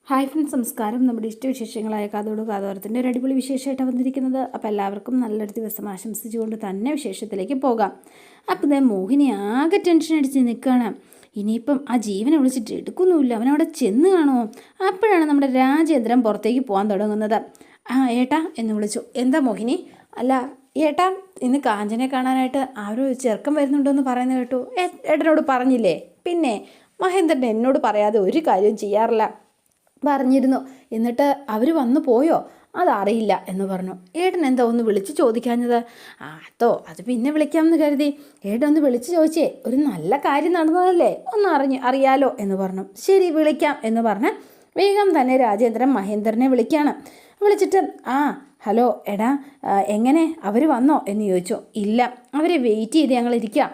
Hi friends, നമസ്കാരം. നമ്മുടെ ഇഷ്ടവിശേഷങ്ങളായ കാതോട് കാതോരത്തിൻ്റെ ഒരു അടിപൊളി വിശേഷമായിട്ടാണ് വന്നിരിക്കുന്നത്. അപ്പോൾ എല്ലാവർക്കും നല്ലൊരു ദിവസം ആശംസിച്ചുകൊണ്ട് തന്നെ വിശേഷത്തിലേക്ക് പോകാം. അപ്പോൾ ഇതേ മോഹിനി ആകെ ടെൻഷൻ അടിച്ച് നിൽക്കുകയാണ്. ഇനിയിപ്പം ആ ജീവനെ വിളിച്ചിട്ട് എടുക്കുന്നുമില്ല, അവനവിടെ ചെന്ന് കാണുമോ? അപ്പോഴാണ് നമ്മുടെ രാജേന്ദ്രൻ പുറത്തേക്ക് പോകാൻ തുടങ്ങുന്നത്. ഏട്ടാ എന്ന് വിളിച്ചു. എന്താ മോഹിനി? അല്ല ഏട്ടാ, ഇന്ന് കാഞ്ചനെ കാണാനായിട്ട് ആരോ ചെറുക്കം വരുന്നുണ്ടെന്ന് പറയുന്നത് കേട്ടു. ഏട്ടനോട് പറഞ്ഞില്ലേ? പിന്നെ മഹേന്ദ്രൻ എന്നോട് പറയാതെ ഒരു കാര്യവും ചെയ്യാറില്ല. പറഞ്ഞിരുന്നു, എന്നിട്ട് അവർ വന്നു പോയോ? അതറിയില്ല എന്ന് പറഞ്ഞു. ഏട്ടൻ എന്താ ഒന്ന് വിളിച്ച് ചോദിക്കാഞ്ഞത്? അത് പിന്നെ വിളിക്കാമെന്ന് കരുതി. ഏട്ടൻ ഒന്ന് വിളിച്ച് ചോദിച്ചേ, ഒരു നല്ല കാര്യം നടന്നതല്ലേ, ഒന്ന് അറിയാലോ എന്ന് പറഞ്ഞു. ശരി, വിളിക്കാം എന്ന് പറഞ്ഞ് വേഗം തന്നെ രാജേന്ദ്രൻ മഹേന്ദ്രനെ വിളിക്കുകയാണ്. വിളിച്ചിട്ട് ഹലോ എടാ, എങ്ങനെ അവർ വന്നോ എന്ന് ചോദിച്ചു. ഇല്ല, അവരെ വെയിറ്റ് ചെയ്ത് ഞങ്ങൾ ഇരിക്കുക.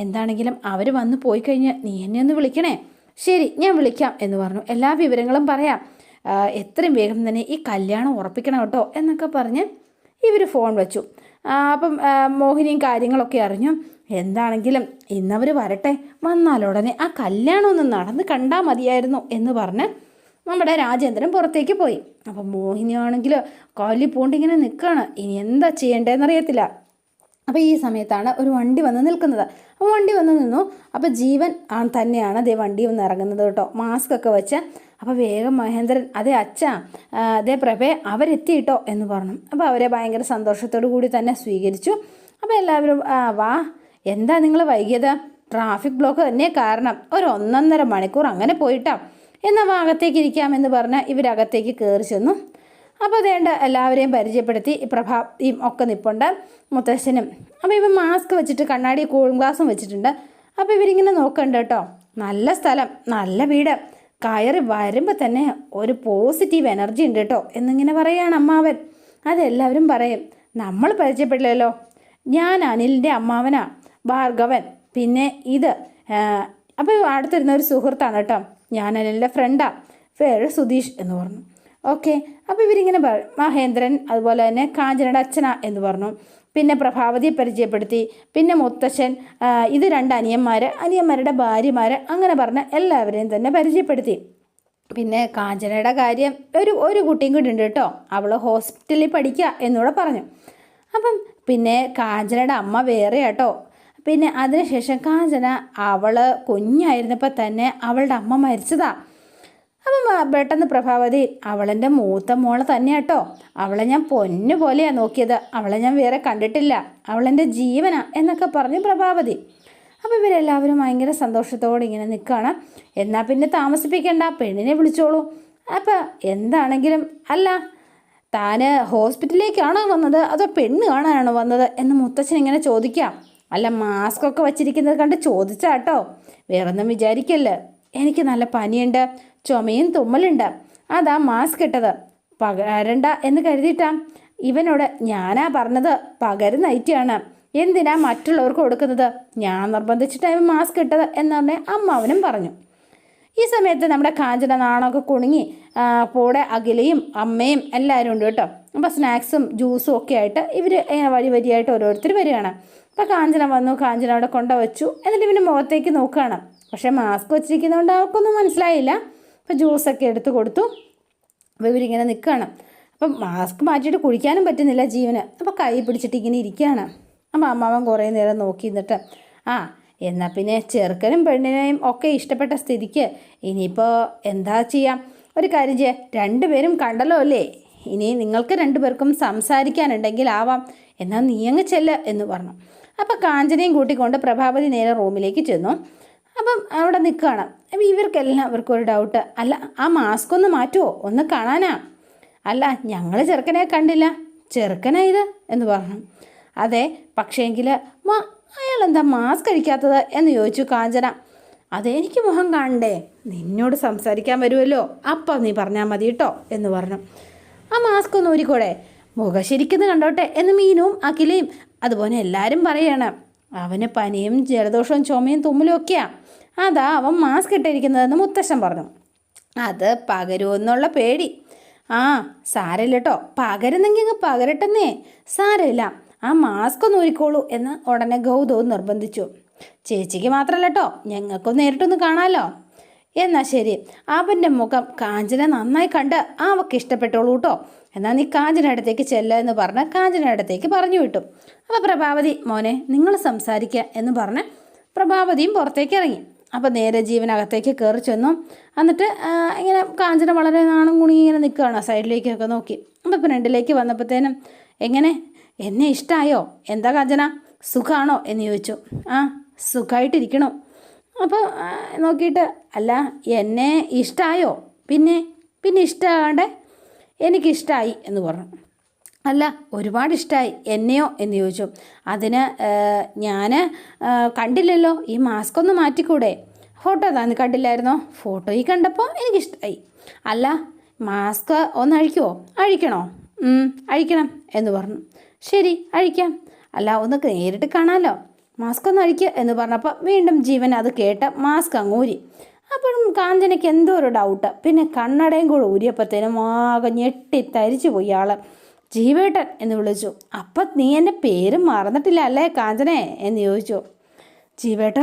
എന്താണെങ്കിലും അവർ വന്ന് പോയി കഴിഞ്ഞ് നീ എന്നെ ഒന്ന് വിളിക്കണേ. ശരി, ഞാൻ വിളിക്കാം എന്ന് പറഞ്ഞു. എല്ലാ വിവരങ്ങളും പറയാം, എത്രയും വേഗം തന്നെ ഈ കല്യാണം ഉറപ്പിക്കണം കേട്ടോ എന്നൊക്കെ പറഞ്ഞ് ഇവർ ഫോൺ വെച്ചു. അപ്പം മോഹിനിയും കാര്യങ്ങളൊക്കെ അറിഞ്ഞു. എന്താണെങ്കിലും ഇന്നവർ വരട്ടെ, വന്നാലുടനെ ആ കല്യാണം ഒന്ന് നടന്ന് കണ്ടാൽ മതിയായിരുന്നു എന്ന് പറഞ്ഞ് നമ്മുടെ രാജേന്ദ്രൻ പുറത്തേക്ക് പോയി. അപ്പം മോഹിനിയാണെങ്കിൽ കാലി പൂണ്ടിങ്ങനെ നിൽക്കുകയാണ്. ഇനി എന്താ ചെയ്യേണ്ടതെന്നറിയത്തില്ല. അപ്പോൾ ഈ സമയത്താണ് ഒരു വണ്ടി വന്ന് നിൽക്കുന്നത്. അപ്പോൾ വണ്ടി വന്ന് നിന്നു. അപ്പോൾ ജീവൻ തന്നെയാണ് അതേ വണ്ടി വന്ന് ഇറങ്ങുന്നത് കേട്ടോ, മാസ്ക് ഒക്കെ വെച്ച്. അപ്പോൾ വേഗം മഹേന്ദ്രൻ, അതേ അച്ഛാ, അതേ പ്രഭേ, അവരെത്തി കേട്ടോ എന്ന് പറഞ്ഞു. അപ്പോൾ അവരെ ഭയങ്കര സന്തോഷത്തോടു കൂടി തന്നെ സ്വീകരിച്ചു. അപ്പോൾ എല്ലാവരും വാ, എന്താ നിങ്ങൾ വൈകിയത്? ട്രാഫിക് ബ്ലോക്ക് തന്നെ കാരണം, ഒരു 1.5 മണിക്കൂർ അങ്ങനെ പോയിട്ടാ. എന്നാൽ അകത്തേക്ക് ഇരിക്കാമെന്ന് പറഞ്ഞ് ഇവരകത്തേക്ക് കയറി ചെന്നു. അപ്പോൾ അതേണ്ട എല്ലാവരെയും പരിചയപ്പെടുത്തി. പ്രഭായും ഒക്കെ നിൽപ്പുണ്ട്, മുത്തശ്ശനും. അപ്പോൾ ഇവൻ മാസ്ക് വെച്ചിട്ട് കണ്ണാടി കൂളിംഗ് ഗ്ലാസും വെച്ചിട്ടുണ്ട്. അപ്പോൾ ഇവരിങ്ങനെ നോക്കണ്ട കേട്ടോ. നല്ല സ്ഥലം, നല്ല വീട്, കയറി വരുമ്പോൾ തന്നെ ഒരു പോസിറ്റീവ് എനർജി ഉണ്ട് കേട്ടോ എന്നിങ്ങനെ പറയുകയാണ് അമ്മാവൻ. അതെല്ലാവരും പറയും. നമ്മൾ പരിചയപ്പെടില്ലല്ലോ. ഞാൻ അനിലിൻ്റെ അമ്മാവനാ, ഭാർഗവൻ. പിന്നെ ഇത് അപ്പോൾ അടുത്തിരുന്ന ഒരു സുഹൃത്താണ് കേട്ടോ, ഞാൻ അനിലിൻ്റെ ഫ്രണ്ടാണ്, പേര് സുധീഷ് എന്ന് പറഞ്ഞു. ഓക്കെ, അപ്പോൾ ഇവരിങ്ങനെ മഹേന്ദ്രൻ, അതുപോലെ തന്നെ കാഞ്ചനയുടെ അച്ഛന എന്ന് പറഞ്ഞു. പിന്നെ പ്രഭാവതിയെ പരിചയപ്പെടുത്തി. പിന്നെ മുത്തശ്ശൻ, ഇത് 2 അനിയന്മാരുടെ ഭാര്യമാർ, അങ്ങനെ പറഞ്ഞ എല്ലാവരെയും തന്നെ പരിചയപ്പെടുത്തി. പിന്നെ കാഞ്ചനയുടെ കാര്യം, ഒരു കുട്ടിയും കൂടി ഉണ്ട് കേട്ടോ, അവൾ ഹോസ്പിറ്റലിൽ പഠിക്കുക എന്നൂടെ പറഞ്ഞു. അപ്പം പിന്നെ കാഞ്ചനയുടെ അമ്മ വേറെ കേട്ടോ. പിന്നെ അതിനുശേഷം കാഞ്ചന, അവൾ കുഞ്ഞായിരുന്നപ്പോൾ തന്നെ അവളുടെ അമ്മ മരിച്ചതാ. അപ്പം പെട്ടെന്ന് പ്രഭാവതി, അവളെൻ്റെ മൂത്ത മോളെ തന്നെ കേട്ടോ, അവളെ ഞാൻ പൊന്നു പോലെയാണ് നോക്കിയത്, അവളെ ഞാൻ വേറെ കണ്ടിട്ടില്ല, അവളെൻ്റെ ജീവനാ എന്നൊക്കെ പറഞ്ഞു പ്രഭാവതി. അപ്പോൾ ഇവരെല്ലാവരും ഭയങ്കര സന്തോഷത്തോടെ ഇങ്ങനെ നിൽക്കുകയാണ്. എന്നാൽ പിന്നെ താമസിപ്പിക്കേണ്ട, പെണ്ണിനെ വിളിച്ചോളൂ. അപ്പോൾ എന്താണെങ്കിലും, അല്ല താൻ ഹോസ്പിറ്റലിലേക്കാണോ വന്നത് അതോ പെണ്ണ് കാണാനാണോ വന്നത് എന്ന് മുത്തച്ഛൻ ഇങ്ങനെ ചോദിക്കാം. അല്ല, മാസ്കൊക്കെ വച്ചിരിക്കുന്നത് കണ്ട് ചോദിച്ചാ കേട്ടോ, വേറൊന്നും വിചാരിക്കല്ലേ, എനിക്ക് നല്ല പനിയുണ്ട്, ചുമയും തുമ്മലുണ്ട്, അതാ മാസ്ക് ഇട്ടത്, പകരണ്ട എന്ന് കരുതിയിട്ടാ. ഇവനോട് ഞാനാ പറഞ്ഞത് പകരുന്ന ഐറ്റിയാണ്, എന്തിനാ മറ്റുള്ളവർക്ക് കൊടുക്കുന്നത്, ഞാൻ നിർബന്ധിച്ചിട്ടാണ് മാസ്ക് ഇട്ടത് എന്ന് പറഞ്ഞ് അമ്മാവനും പറഞ്ഞു. ഈ സമയത്ത് നമ്മുടെ കാഞ്ചന നാണമൊക്കെ കുണുങ്ങി. കൂടെ അഖിലയും അമ്മയും എല്ലാവരും ഉണ്ട് കേട്ടോ. അപ്പോൾ സ്നാക്സും ജ്യൂസും ഒക്കെ ആയിട്ട് ഇവർ വരിയായിട്ട് ഓരോരുത്തർ വരികയാണ്. അപ്പോൾ കാഞ്ചന വന്നു, കാഞ്ചന അവിടെ കൊണ്ടുവച്ചു. എന്നിട്ട് ഇവന് മുഖത്തേക്ക് നോക്കുകയാണ്. പക്ഷേ മാസ്ക് വെച്ചിരിക്കുന്നതുകൊണ്ട് അവർക്കൊന്നും മനസ്സിലായില്ല. അപ്പോൾ ജ്യൂസൊക്കെ എടുത്ത് കൊടുത്തു. അപ്പോൾ ഇവരിങ്ങനെ നിൽക്കുകയാണ്. അപ്പം മാസ്ക് മാറ്റിയിട്ട് കുടിക്കാനും പറ്റുന്നില്ല ജീവന്. അപ്പോൾ കൈ പിടിച്ചിട്ട് ഇങ്ങനെ ഇരിക്കുകയാണ്. അപ്പോൾ അമ്മാവൻ കുറേ നേരം നോക്കി നിന്നിട്ട്, എന്നാൽ പിന്നെ ചെറുക്കനും പെണ്ണിനെയും ഒക്കെ ഇഷ്ടപ്പെട്ട സ്ഥിതിക്ക് ഇനിയിപ്പോൾ എന്താ ചെയ്യാം, ഒരു കാര്യം ചെയ്യാം, 2 പേരും കണ്ടല്ലോ അല്ലേ, ഇനി നിങ്ങൾക്ക് 2 പേർക്കും സംസാരിക്കാനുണ്ടെങ്കിൽ ആവാം, എന്നാൽ നീ അങ്ങ് ചെല്ല് എന്ന് പറഞ്ഞു. അപ്പോൾ കാഞ്ചനയും കൂട്ടിക്കൊണ്ട് പ്രഭാവതി നേരെ റൂമിലേക്ക് ചെന്നു. അപ്പം അവിടെ നിൽക്കുകയാണ്. അപ്പം ഇവർക്കെല്ലാവർക്കും ഒരു ഡൗട്ട്, അല്ല ആ മാസ്ക് ഒന്ന് മാറ്റുമോ, ഒന്ന് കാണാനാ. അല്ല, ഞങ്ങൾ ചെറുക്കനെ കണ്ടില്ല, ചെറുക്കനാ ഇത് എന്ന് പറഞ്ഞു. അതെ, പക്ഷേങ്കിൽ അയാൾ എന്താ മാസ്ക് കഴിക്കാത്തത് എന്ന് ചോദിച്ചു കാഞ്ചന. അതെനിക്ക് മുഖം കാണണ്ടേ, നിന്നോട് സംസാരിക്കാൻ വരുമല്ലോ, അപ്പം നീ പറഞ്ഞാൽ മതി കേട്ടോ എന്ന് പറഞ്ഞു. ആ മാസ്ക് ഒന്ന് ഊരിക്കൂടെ, മുഖം ശരിക്കുന്നു കണ്ടോട്ടെ എന്ന് മീനും അഖിലയും അതുപോലെ എല്ലാവരും പറയാണ്. അവന് പനിയും ജലദോഷവും ചുമയും തുമ്മലും ഒക്കെയാ, അതാ അവൻ മാസ്ക് ഇട്ടിരിക്കുന്നതെന്ന് മുത്തശ്ശൻ പറഞ്ഞു. അത് പകരുമെന്നുള്ള പേടി. സാരമില്ല കേട്ടോ, പകരുന്നെങ്കിൽ അങ്ങ് പകരട്ടെന്നേ, സാരമില്ല, ആ മാസ്ക് ഒന്ന് ഊരിക്കോളൂ എന്ന് ഉടനെ ഗൗതവും നിർബന്ധിച്ചു. ചേച്ചിക്ക് മാത്രമല്ല കേട്ടോ, ഞങ്ങൾക്കൊന്ന് നേരിട്ടൊന്ന് കാണാമല്ലോ. എന്നാൽ ശരി, അവൻ്റെ മുഖം കാഞ്ചന നന്നായി കണ്ട് അവൾക്ക് ഇഷ്ടപ്പെട്ടോളൂ കേട്ടോ. എന്നാൽ നീ കാഞ്ചന അടുത്തേക്ക് ചെല്ലുക എന്ന് പറഞ്ഞ് കാഞ്ചന അടുത്തേക്ക് പറഞ്ഞു വിട്ടു. അപ്പോൾ പ്രഭാവതി, മോനെ നിങ്ങൾ സംസാരിക്കുക എന്ന് പറഞ്ഞ് പ്രഭാവതിയും പുറത്തേക്ക് ഇറങ്ങി. അപ്പോൾ നേരെ ജീവനകത്തേക്ക് കയറി ചെന്നു. എന്നിട്ട് ഇങ്ങനെ കാഞ്ചന വളരെ നാണം കുണി ഇങ്ങനെ നിൽക്കുകയാണ്, സൈഡിലേക്കൊക്കെ നോക്കി. അപ്പോൾ ഫ്രണ്ടിലേക്ക് വന്നപ്പോഴത്തേനും, എങ്ങനെ എന്നെ ഇഷ്ടമായോ? എന്താ കാഞ്ചന, സുഖമാണോ എന്ന് ചോദിച്ചു. ആ, സുഖമായിട്ടിരിക്കണോ. അപ്പോൾ നോക്കിയിട്ട്, അല്ല എന്നെ ഇഷ്ടമായോ? പിന്നെ ഇഷ്ടമാകണ്ടേ? എനിക്കിഷ്ടമായി എന്ന് പറഞ്ഞു. അല്ല, ഒരുപാട് ഇഷ്ടമായി, എന്നെയോ എന്ന് ചോദിച്ചു. അതിന് ഞാൻ കണ്ടില്ലല്ലോ, ഈ മാസ്ക് ഒന്ന് മാറ്റിക്കൂടെ? ഫോട്ടോ താന്ന് കണ്ടില്ലായിരുന്നോ? ഫോട്ടോയിൽ കണ്ടപ്പോൾ എനിക്കിഷ്ടമായി. അല്ല, മാസ്ക് ഒന്ന് അഴിക്കുമോ? അഴിക്കണോ? അഴിക്കണം എന്ന് പറഞ്ഞു. ശരി, അഴിക്കാം. അല്ല, ഒന്ന് നേരിട്ട് കാണാമല്ലോ, മാസ്ക് ഒന്ന് അഴിക്കുക എന്ന് പറഞ്ഞപ്പോൾ വീണ്ടും ജീവൻ അത് കേട്ട് മാസ്ക് അങ്ങൂരി. അപ്പോഴും കാഞ്ചനയ്ക്ക് എന്തോ ഒരു ഡൗട്ട്. പിന്നെ കണ്ണടയും കൂടെ ഊരിയപ്പോഴത്തേനും ആകെ ഞെട്ടി തരിച്ചു പോയി ആൾ. ജീവേട്ടൻ എന്ന് വിളിച്ചു. അപ്പം നീ എൻ്റെ പേരും മറന്നിട്ടില്ല അല്ലേ കാഞ്ചനെ എന്ന് ചോദിച്ചു. ജീവേട്ട.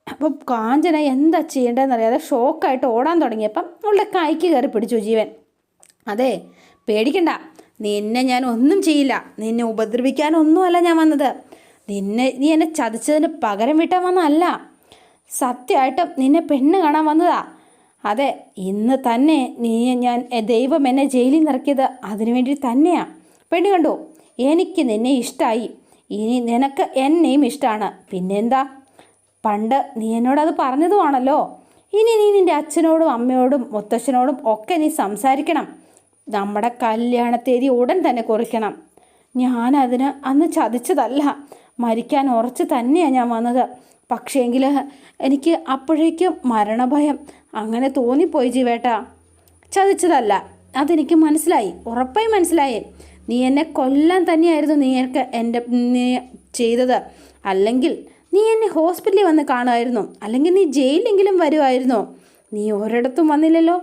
അപ്പം കാഞ്ചന എന്താ ചെയ്യേണ്ടതെന്നറിയാതെ ഷോക്കായിട്ട് ഓടാൻ തുടങ്ങിയപ്പം അവളുടെ കൈക്ക് കയറി പിടിച്ചു ജീവൻ. അതെ, പേടിക്കണ്ട, നിന്നെ ഞാൻ ഒന്നും ചെയ്യില്ല, നിന്നെ ഉപദ്രവിക്കാനൊന്നുമല്ല ഞാൻ വന്നത്. നീ എന്നെ ചതിച്ചതിന് പകരം വീട്ടാൻ വന്നതല്ല, സത്യമായിട്ടും നിന്നെ പെണ്ണ് കാണാൻ വന്നതാ. അതെ, ഇന്ന് തന്നെ ഞാൻ ദൈവം എന്നെ ജയിലിൽ നിറക്കിയത് അതിനു വേണ്ടി തന്നെയാണ്. പെണ്ണ് കണ്ടോ, എനിക്ക് നിന്നെ ഇഷ്ടമായി, ഇനി നിനക്ക് എന്നെയും ഇഷ്ടമാണ്. പിന്നെന്താ, പണ്ട് നീ എന്നോടത് പറഞ്ഞതുമാണല്ലോ. ഇനി നീ നിൻ്റെ അച്ഛനോടും അമ്മയോടും മുത്തശ്ശനോടും ഒക്കെ നീ സംസാരിക്കണം. നമ്മുടെ കല്യാണത്തേരി ഉടൻ തന്നെ കുറിക്കണം. ഞാനതിന് അന്ന് ചതിച്ചതല്ല, മരിക്കാൻ ഉറച്ച് തന്നെയാണ് ഞാൻ വന്നത്. പക്ഷേങ്കിൽ എനിക്ക് അപ്പോഴേക്കും മരണഭയം അങ്ങനെ തോന്നിപ്പോയി ജീവേട്ടാ. ചതിച്ചതല്ല, അതെനിക്ക് മനസ്സിലായി, ഉറപ്പായി മനസ്സിലായി. നീ എന്നെ കൊല്ലാൻ തന്നെയായിരുന്നു നീ ചെയ്തത്. അല്ലെങ്കിൽ നീ എന്നെ ഹോസ്പിറ്റലിൽ വന്ന് കാണുമായിരുന്നു, അല്ലെങ്കിൽ നീ ജയിലിലെങ്കിലും വരുമായിരുന്നു. നീ ഒരിടത്തും വന്നില്ലല്ലോ.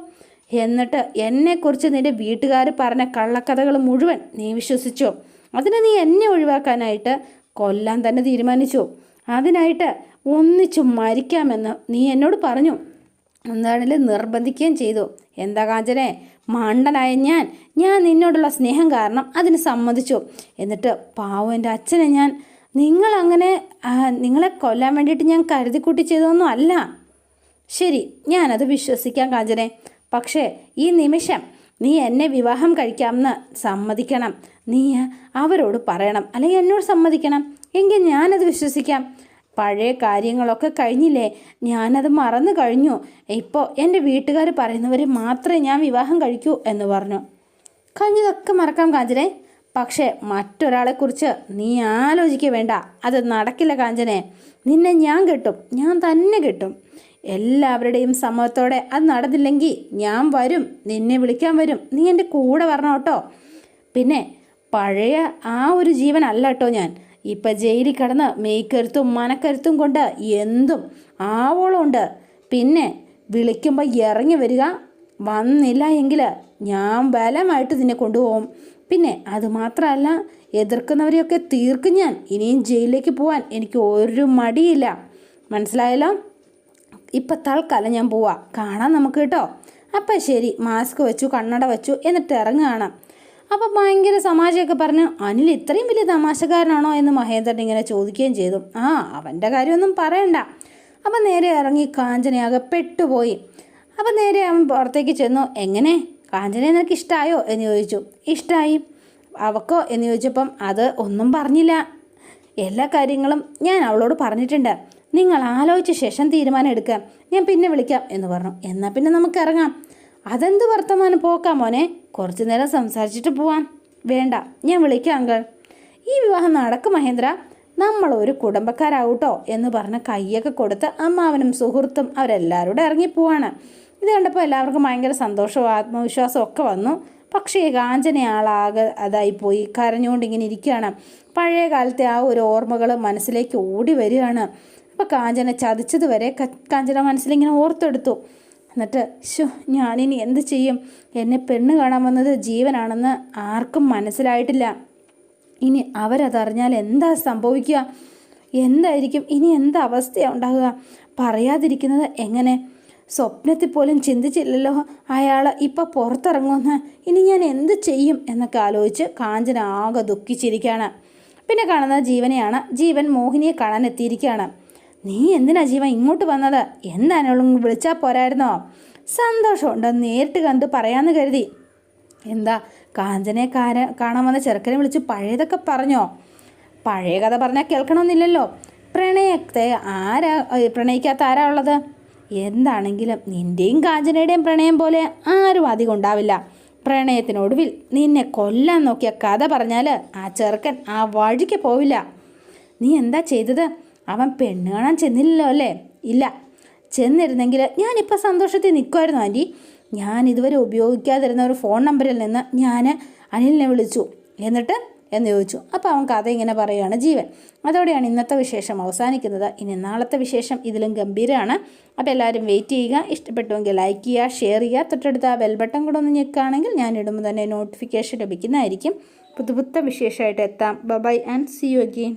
എന്നിട്ട് എന്നെക്കുറിച്ച് നിൻ്റെ വീട്ടുകാർ പറഞ്ഞ കള്ളക്കഥകൾ മുഴുവൻ നീ വിശ്വസിച്ചു. അതിന് നീ എന്നെ ഒഴിവാക്കാനായിട്ട് കൊല്ലാൻ തന്നെ തീരുമാനിച്ചു. അതിനായിട്ട് ഒന്നിച്ചു മരിക്കാമെന്ന് നീ എന്നോട് പറഞ്ഞു. എന്താണെങ്കിലും നിർബന്ധിക്കുകയും ചെയ്തു. എന്താ കാഞ്ചനെ, മണ്ടനായ ഞാൻ നിന്നോടുള്ള സ്നേഹം കാരണം അതിന് സമ്മതിച്ചു. എന്നിട്ട് പാവം എൻ്റെ അച്ഛനെ നിങ്ങളെ കൊല്ലാൻ വേണ്ടിയിട്ട് ഞാൻ കരുതിക്കൂട്ടി ചെയ്തതൊന്നും അല്ല. ശരി, ഞാനത് വിശ്വസിക്കാം കാഞ്ചനെ. പക്ഷേ ഈ നിമിഷം നീ എന്നെ വിവാഹം കഴിക്കാമെന്ന് സമ്മതിക്കണം. നീ അവരോട് പറയണം, അല്ലെങ്കിൽ എന്നോട് സമ്മതിക്കണം. എങ്കിൽ ഞാനത് വിശ്വസിക്കാം. പഴയ കാര്യങ്ങളൊക്കെ കഴിഞ്ഞില്ലേ, ഞാനത് മറന്നു കഴിഞ്ഞു. ഇപ്പോൾ എൻ്റെ വീട്ടുകാർ പറയുന്നവർ മാത്രമേ ഞാൻ വിവാഹം കഴിക്കൂ എന്ന് പറഞ്ഞു. കഴിഞ്ഞതൊക്കെ മറക്കാം കാഞ്ചനെ, പക്ഷേ മറ്റൊരാളെക്കുറിച്ച് നീ ആലോചിക്കുക വേണ്ട. അത് നടക്കില്ല കാഞ്ചനെ. നിന്നെ ഞാൻ കെട്ടും, ഞാൻ തന്നെ കെട്ടും. എല്ലാവരുടെയും സമ്മതത്തോടെ അത് നടന്നില്ലെങ്കിൽ ഞാൻ വരും, നിന്നെ വിളിക്കാൻ വരും. നീ എൻ്റെ കൂടെ വരണം കേട്ടോ. പിന്നെ പഴയ ആ ഒരു ജീവനല്ല കേട്ടോ ഞാൻ. ഇപ്പം ജയിലിൽ കിടന്ന് മെയ്ക്കരുത്തും മനക്കരുത്തും കൊണ്ട് എന്തും ആവോളമുണ്ട്. പിന്നെ വിളിക്കുമ്പോൾ ഇറങ്ങി വരിക, വന്നില്ല എങ്കിൽ ഞാൻ ബലമായിട്ട് നിന്നെ കൊണ്ടുപോകും. പിന്നെ അതുമാത്രമല്ല, എതിർക്കുന്നവരെയൊക്കെ തീർക്കും ഞാൻ. ഇനിയും ജയിലിലേക്ക് പോകാൻ എനിക്ക് ഒരു മടിയില്ല, മനസ്സിലായല്ലോ. ഇപ്പം തൽക്കാലം ഞാൻ പോവാം, കാണാം നമുക്ക് കേട്ടോ. അപ്പം ശരി, മാസ്ക് വെച്ചു, കണ്ണട വെച്ചു, എന്നിട്ട് ഇറങ്ങുകയാണ്. അപ്പം ഭയങ്കര സമാജമൊക്കെ പറഞ്ഞ് അനിൽ ഇത്രയും വലിയ തമാശക്കാരനാണോ എന്ന് മഹേന്ദ്രൻ ഇങ്ങനെ ചോദിക്കുകയും ചെയ്തു. അവൻ്റെ കാര്യമൊന്നും പറയണ്ട. അപ്പം നേരെ ഇറങ്ങി കാഞ്ചനയാകെ പെട്ടുപോയി. അപ്പം നേരെ അവൻ പുറത്തേക്ക് ചെന്നു. എങ്ങനെ കാഞ്ചനെ നിനക്ക് ഇഷ്ടമായോ എന്ന് ചോദിച്ചു. ഇഷ്ടമായി. അവക്കോ എന്ന് ചോദിച്ചപ്പം അത് ഒന്നും പറഞ്ഞില്ല. എല്ലാ കാര്യങ്ങളും ഞാൻ അവളോട് പറഞ്ഞിട്ടുണ്ട്. നിങ്ങൾ ആലോചിച്ച ശേഷം തീരുമാനം എടുക്കാം, ഞാൻ പിന്നെ വിളിക്കാം എന്ന് പറഞ്ഞു. എന്നാൽ പിന്നെ നമുക്ക് ഇറങ്ങാം. അതെന്ത് വർത്തമാനം പോക്കാം മോനെ, കുറച്ചു നേരം സംസാരിച്ചിട്ട് പോവാം. വേണ്ട, ഞാൻ വിളിക്കാം അങ്കിൾ. ഈ വിവാഹം നടക്കും മഹേന്ദ്ര, നമ്മളൊരു കുടുംബക്കാരാവൂട്ടോ എന്ന് പറഞ്ഞ് കയ്യൊക്കെ കൊടുത്ത് അമ്മാവനും സുഹൃത്തും അവരെല്ലാവരോടും ഇറങ്ങിപ്പോവാണ്. ഇത് കണ്ടപ്പോൾ എല്ലാവർക്കും ഭയങ്കര സന്തോഷവും ആത്മവിശ്വാസവും ഒക്കെ വന്നു. പക്ഷേ കാഞ്ചനയാളാകെ അതായിപ്പോയി, കരഞ്ഞുകൊണ്ട് ഇങ്ങനെ ഇരിക്കുകയാണ്. പഴയ കാലത്തെ ആ ഒരു ഓർമ്മകൾ മനസ്സിലേക്ക് ഓടി വരികയാണ്. അപ്പോൾ കാഞ്ചന ചതിച്ചതുവരെ കാഞ്ചന മനസ്സിലിങ്ങനെ ഓർത്തെടുത്തു. എന്നിട്ട് ഞാനിനി എന്ത് ചെയ്യും? എന്നെ പെണ്ണ് കാണാൻ വന്നത് ജീവനാണെന്ന് ആർക്കും മനസ്സിലായിട്ടില്ല. ഇനി അവരതറിഞ്ഞാൽ എന്താ സംഭവിക്കുക? എന്തായിരിക്കും ഇനി? എന്താ അവസ്ഥയാണ് ഉണ്ടാകുക? പറയാതിരിക്കുന്നത് എങ്ങനെ? സ്വപ്നത്തിൽ പോലും ചിന്തിച്ചില്ലല്ലോ അയാൾ ഇപ്പം പുറത്തിറങ്ങുമെന്ന്. ഇനി ഞാൻ എന്ത് ചെയ്യും എന്നൊക്കെ ആലോചിച്ച് കാഞ്ചന ആകെ ദുഃഖിച്ചിരിക്കുകയാണ്. പിന്നെ കാണുന്നത് ജീവനെയാണ്. ജീവൻ മോഹിനിയെ കാണാൻ എത്തിയിരിക്കുകയാണ്. നീ എന്തിനാ ജീവൻ ഇങ്ങോട്ട് വന്നത്? എന്താണുള്ള വിളിച്ചാൽ പോരായിരുന്നോ? സന്തോഷമുണ്ട്, നേരിട്ട് കണ്ട് പറയാമെന്ന് കരുതി. എന്താ കാഞ്ചനെ കാണാൻ വന്ന ചെറുക്കനെ വിളിച്ച് പഴയതൊക്കെ പറഞ്ഞോ? പഴയ കഥ പറഞ്ഞാൽ കേൾക്കണമെന്നില്ലല്ലോ. പ്രണയത്തെ പ്രണയിക്കാത്ത ആരാ ഉള്ളത്? എന്താണെങ്കിലും നിൻ്റെയും കാഞ്ചനയുടെയും പ്രണയം പോലെ ആരും അധികം ഉണ്ടാവില്ല. പ്രണയത്തിനൊടുവിൽ നിന്നെ കൊല്ലാൻ നോക്കിയ കഥ പറഞ്ഞാൽ ആ ചെറുക്കൻ ആ വഴിക്ക് പോവില്ല. നീ എന്താ ചെയ്തത്? അവൻ പെണ്ണ് കാണാൻ ചെന്നില്ലല്ലോ അല്ലേ? ഇല്ല, ചെന്നിരുന്നെങ്കിൽ ഞാനിപ്പോൾ സന്തോഷത്തിൽ നിൽക്കുമായിരുന്നു ആൻറ്റി. ഞാൻ ഇതുവരെ ഉപയോഗിക്കാതിരുന്ന ഒരു ഫോൺ നമ്പറിൽ നിന്ന് ഞാൻ അനിലിനെ വിളിച്ചു. എന്നിട്ട് എന്ന് ചോദിച്ചു. അപ്പോൾ അവൻ കഥ ഇങ്ങനെ പറയുകയാണ് ജീവൻ. അതോടെയാണ് ഇന്നത്തെ വിശേഷം അവസാനിക്കുന്നത്. ഇനി നാളത്തെ വിശേഷം ഇതിലും ഗംഭീരമാണ്. അപ്പോൾ എല്ലാവരും വെയിറ്റ് ചെയ്യുക. ഇഷ്ടപ്പെട്ടുവെങ്കിൽ ലൈക്ക് ചെയ്യുക, ഷെയർ ചെയ്യുക. തൊട്ടടുത്ത് ആ ബെൽ ബട്ടൺ കൂടെ ഒന്ന് ഞെക്കുകയാണെങ്കിൽ ഞാൻ ഇടുമ്പോൾ തന്നെ നോട്ടിഫിക്കേഷൻ ലഭിക്കുന്നതായിരിക്കും. പുതുപുത്ത വിശേഷമായിട്ട് എത്താം. Bye and see you again.